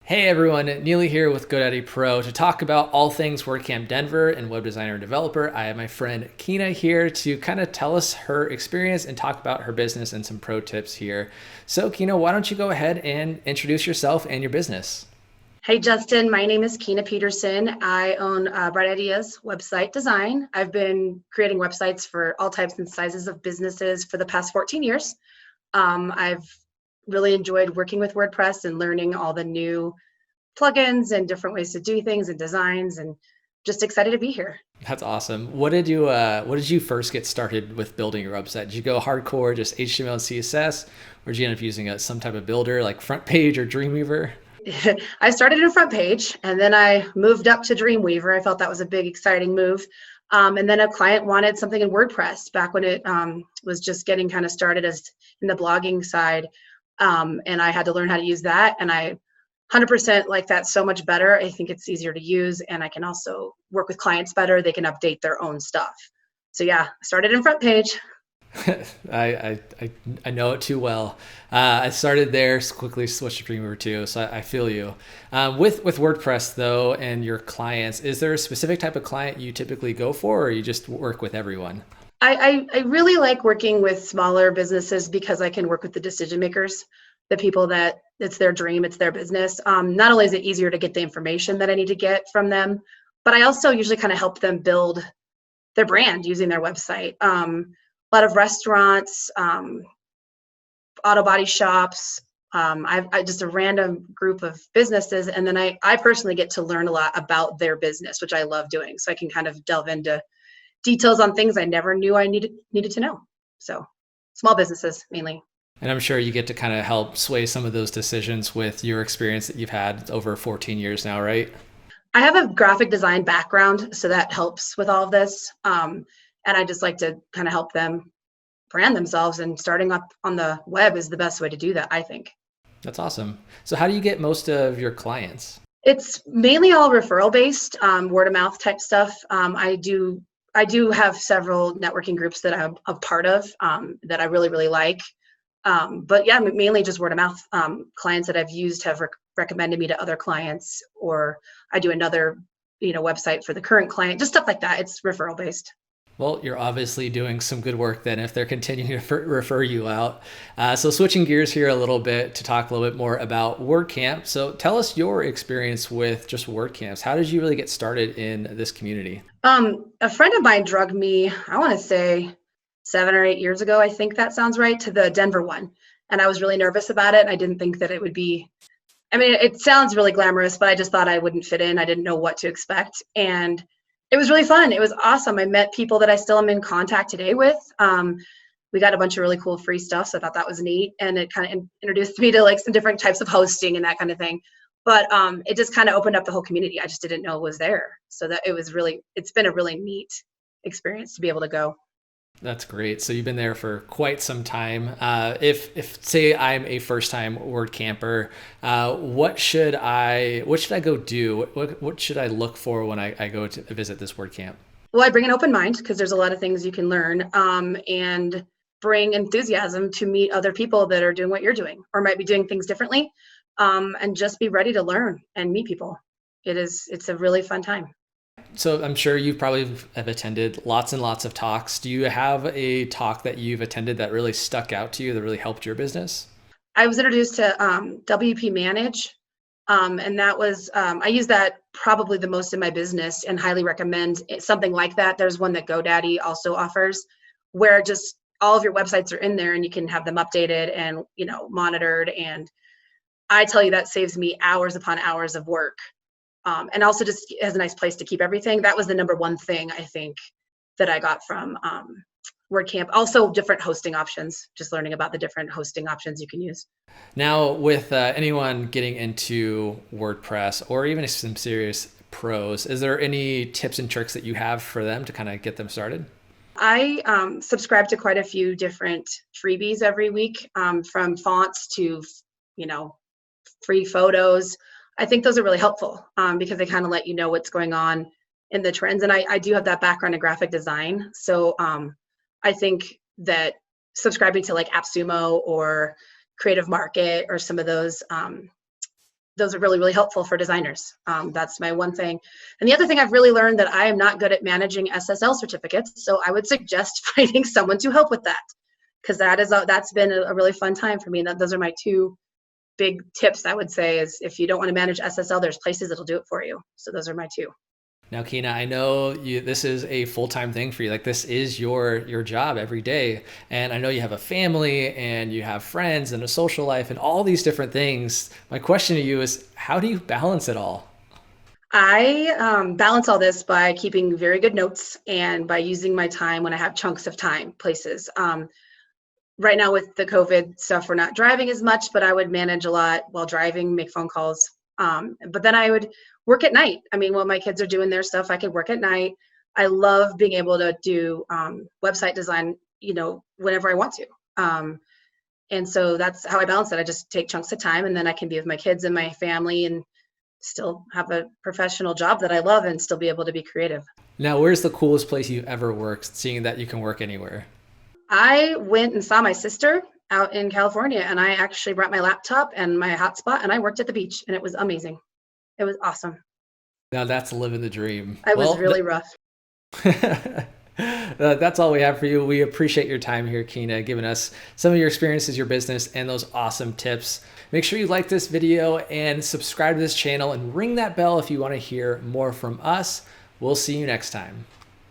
Hey everyone, Neely here with GoDaddy Pro to talk about all things WordCamp Denver and web designer and developer. I have my friend Kina here to kind of tell us her experience and talk about her business and some pro tips here. So Kina, why don't you go ahead and introduce yourself and your business? Hey Justin, my name is Kina Peterson. I own Bright Ideas Website Design. I've been creating websites for all types and sizes of businesses for the past 14 years. I've really enjoyed working with WordPress and learning all the new plugins and different ways to do things and designs, and just excited to be here. That's awesome. What did you first get started with building your website? Did you go hardcore, just HTML and CSS, or did you end up using some type of builder like FrontPage or Dreamweaver? I started in Front Page, and then I moved up to Dreamweaver. I felt that was a big, exciting move. And then a client wanted something in WordPress back when it was just getting kind of started as in the blogging side. And I had to learn how to use that. And I 100% like that so much better. I think it's easier to use, and I can also work with clients better. They can update their own stuff. So yeah, I started in Front Page. I, I I know it too well. I started there, quickly switched to Dreamweaver too, so I feel you. With WordPress though, and your clients, is there a specific type of client you typically go for, or you just work with everyone? I really like working with smaller businesses because I can work with the decision makers, the people that it's their dream, it's their business. Not only is it easier to get the information that I need to get from them, but I also usually kind of help them build their brand using their website. A lot of restaurants, auto body shops. I just a random group of businesses, and then I personally get to learn a lot about their business, which I love doing. So I can kind of delve into details on things I never knew I needed to know. So small businesses mainly. And I'm sure you get to kind of help sway some of those decisions with your experience that you've had over 14 years now, right? I have a graphic design background, so that helps with all of this. And I just like to kind of help them brand themselves, and starting up on the web is the best way to do that, I think. That's awesome. So how do you get most of your clients? It's mainly all referral based, word of mouth type stuff. I do have several networking groups that I'm a part of, that I really, really like. But yeah, mainly just word of mouth. Clients that I've used have recommended me to other clients, or I do another, website for the current client, just stuff like that. It's referral based. Well, you're obviously doing some good work then if they're continuing to refer you out. So switching gears here a little bit to talk a little bit more about WordCamp. So tell us your experience with just WordCamps. How did you really get started in this community? A friend of mine drugged me, I want to say 7 or 8 years ago, I think that sounds right, to the Denver one. And I was really nervous about it. And I didn't think that it would be, I mean, it sounds really glamorous, but I just thought I wouldn't fit in. I didn't know what to expect. And it was really fun. It was awesome. I met people that I still am in contact today with. We got a bunch of really cool free stuff, so I thought that was neat. And it kind of introduced me to like some different types of hosting and that kind of thing. But it just kind of opened up the whole community. I just didn't know it was there. So that it's been a really neat experience to be able to go. That's great. So you've been there for quite some time. If say I'm a first time word camper, what should I go do? What should I look for when I go to visit this word camp? Well, I bring an open mind because there's a lot of things you can learn, and bring enthusiasm to meet other people that are doing what you're doing or might be doing things differently, and just be ready to learn and meet people. It's a really fun time. So I'm sure you probably have attended lots and lots of talks. Do you have a talk that you've attended that really stuck out to you that really helped your business? I was introduced to WP Manage, and that was I use that probably the most in my business, and highly recommend something like that. There's one that GoDaddy also offers, where just all of your websites are in there, and you can have them updated and monitored. And I tell you, that saves me hours upon hours of work, and also just as a nice place to keep everything. That was the number one thing I think that I got from WordCamp. Also, different hosting options, just learning about the different hosting options you can use. Now, with anyone getting into WordPress or even some serious pros, is there any tips and tricks that you have for them to kind of get them started? I subscribe to quite a few different freebies every week, from fonts to, you know, free photos. I think those are really helpful, because they kind of let you know what's going on in the trends. And I do have that background in graphic design. So I think that subscribing to like AppSumo or Creative Market or some of those those are really, really helpful for designers. That's my one thing. And the other thing I've really learned that I am not good at managing SSL certificates. So I would suggest finding someone to help with that, because that's been a really fun time for me. And those are my two big tips I would say is if you don't want to manage SSL, there's places that'll do it for you. So those are my two. Now, Keena, I know this is a full-time thing for you. Like this is your job every day. And I know you have a family and you have friends and a social life and all these different things. My question to you is, how do you balance it all? I balance all this by keeping very good notes and by using my time when I have chunks of time places. Right now with the COVID stuff, we're not driving as much, but I would manage a lot while driving, make phone calls. But then I would work at night. I mean, while my kids are doing their stuff, I could work at night. I love being able to do website design, whenever I want to. And so that's how I balance it. I just take chunks of time and then I can be with my kids and my family and still have a professional job that I love and still be able to be creative. Now, where's the coolest place you've ever worked, seeing that you can work anywhere? I went and saw my sister out in California, and I actually brought my laptop and my hotspot, and I worked at the beach, and it was amazing. It was awesome. Now that's living the dream. It was really rough. That's all we have for you. We appreciate your time here, Keena, giving us some of your experiences, your business, and those awesome tips. Make sure you like this video and subscribe to this channel and ring that bell if you want to hear more from us. We'll see you next time.